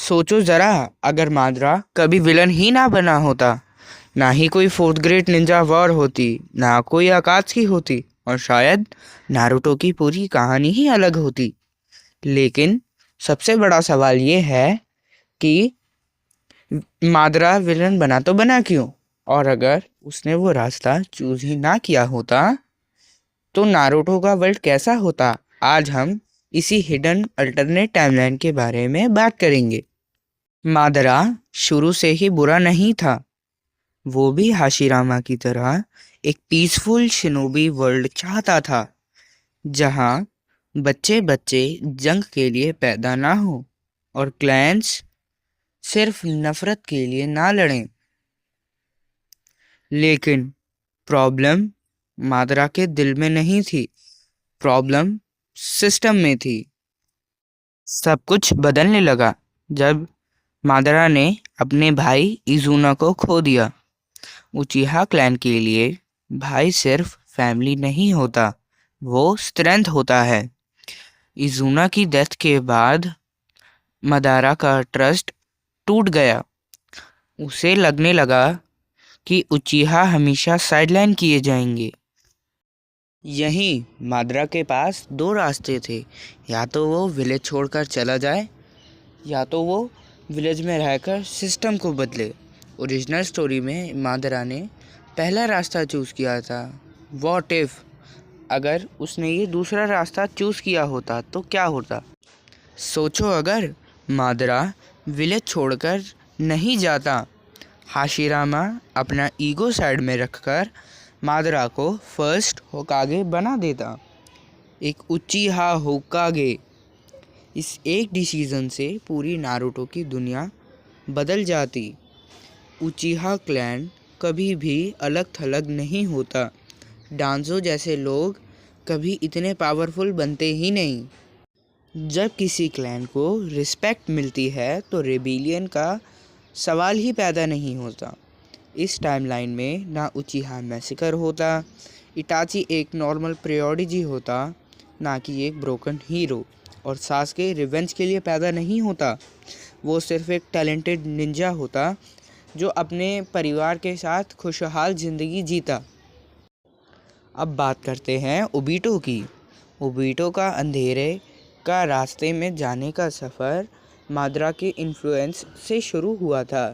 सोचो जरा, अगर माद्रा कभी विलन ही ना बना होता, ना ही कोई फोर्थ ग्रेड निंजा वॉर होती, ना कोई आकात्सुकी होती, और शायद नारुतो की पूरी कहानी ही अलग होती। लेकिन सबसे बड़ा सवाल ये है कि माद्रा विलन बना तो बना क्यों? और अगर उसने वो रास्ता चूज ही ना किया होता तो नारुतो का वर्ल्ड कैसा होता? आज हम इसी हिडन अल्टरनेट टाइमलाइन के बारे में बात करेंगे। मादरा शुरू से ही बुरा नहीं था। वो भी हाशिरामा की तरह एक पीसफुल शिनोबी वर्ल्ड चाहता था, जहां बच्चे बच्चे जंग के लिए पैदा ना हो और क्लैंस सिर्फ नफरत के लिए ना लड़ें। लेकिन प्रॉब्लम मादरा के दिल में नहीं थी, प्रॉब्लम सिस्टम में थी। सब कुछ बदलने लगा जब मादरा ने अपने भाई इजुना को खो दिया। उचिहा क्लैन के लिए भाई सिर्फ फैमिली नहीं होता, वो स्ट्रेंथ होता है। इजुना की डेथ के बाद मदारा का ट्रस्ट टूट गया। उसे लगने लगा कि उचिहा हमेशा साइडलाइन किए जाएंगे। यहीं मादरा के पास दो रास्ते थे, या तो वो विलेज छोड़कर चला जाए, या तो वो विलेज में रहकर सिस्टम को बदले। ओरिजिनल स्टोरी में मादरा ने पहला रास्ता चूज़ किया था। व्हाट इफ़ अगर उसने ये दूसरा रास्ता चूज़ किया होता तो क्या होता? सोचो, अगर मादरा विलेज छोड़कर नहीं जाता, हाशिरामा अपना ईगो साइड में रखकर मादरा को फर्स्ट होकागे बना देता, एक उचिहा होकागे। इस एक डिसीजन से पूरी नारुतो की दुनिया बदल जाती। उचिहा क्लैन कभी भी अलग थलग नहीं होता। डांजो जैसे लोग कभी इतने पावरफुल बनते ही नहीं। जब किसी क्लैन को रिस्पेक्ट मिलती है तो रेबिलियन का सवाल ही पैदा नहीं होता। इस टाइमलाइन में ना उचिहा मैसेकर होता, इटाची एक नॉर्मल प्रियोडिजी होता, ना कि एक ब्रोकन हीरो, और सास्के रिवेंज के लिए पैदा नहीं होता। वो सिर्फ एक टैलेंटेड निंजा होता जो अपने परिवार के साथ खुशहाल ज़िंदगी जीता। अब बात करते हैं ओबीटो की। ओबीटो का अंधेरे का रास्ते में जाने का सफ़र मादरा के इन्फ्लुएंस से शुरू हुआ था।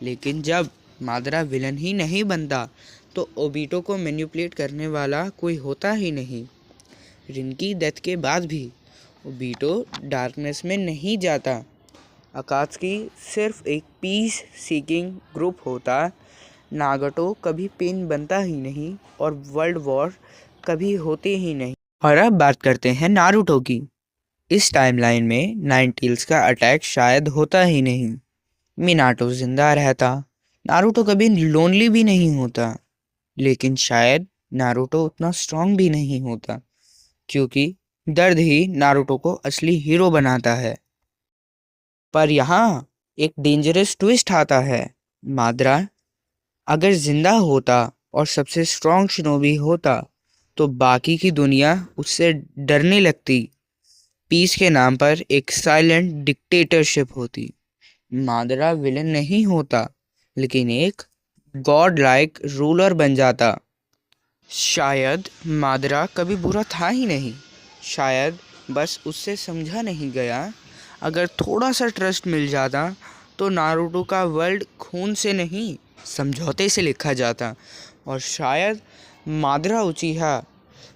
लेकिन जब मादरा विलन ही नहीं बनता तो ओबीटो को मैनिपुलेट करने वाला कोई होता ही नहीं। रिन की डेथ के बाद भी ओबीटो डार्कनेस में नहीं जाता। अकात्सुकी सिर्फ एक पीस सीकिंग ग्रुप होता। नागटो कभी पेन बनता ही नहीं और वर्ल्ड वॉर कभी होते ही नहीं। और अब बात करते हैं नारुतो की। इस टाइमलाइन में नाइनटील्स का अटैक शायद होता ही नहीं। मिनाटो जिंदा रहता, नारुतो कभी लोनली भी नहीं होता। लेकिन शायद नारुतो उतना स्ट्रांग भी नहीं होता, क्योंकि दर्द ही नारुतो को असली हीरो बनाता है। पर यहाँ एक डेंजरस ट्विस्ट आता है। मादरा अगर जिंदा होता और सबसे स्ट्रांग शिनोबी होता तो बाकी की दुनिया उससे डरने लगती। पीस के नाम पर एक साइलेंट डिक्टेटरशिप होती। मादरा विलन नहीं होता, लेकिन एक गॉड लाइक रूलर बन जाता। शायद मादरा कभी बुरा था ही नहीं, शायद बस उससे समझा नहीं गया। अगर थोड़ा सा ट्रस्ट मिल जाता तो नारुतो का वर्ल्ड खून से नहीं, समझौते से लिखा जाता, और शायद मादरा उचिहा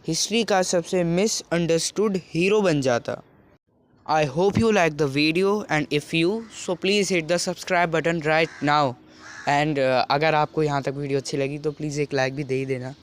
हिस्ट्री का सबसे मिसअंडरस्टूड हीरो बन जाता। I hope you like the video, and if you so please hit the subscribe button right now, and अगर आपको यहाँ तक वीडियो अच्छी लगी तो प्लीज़ एक लाइक भी दे ही देना।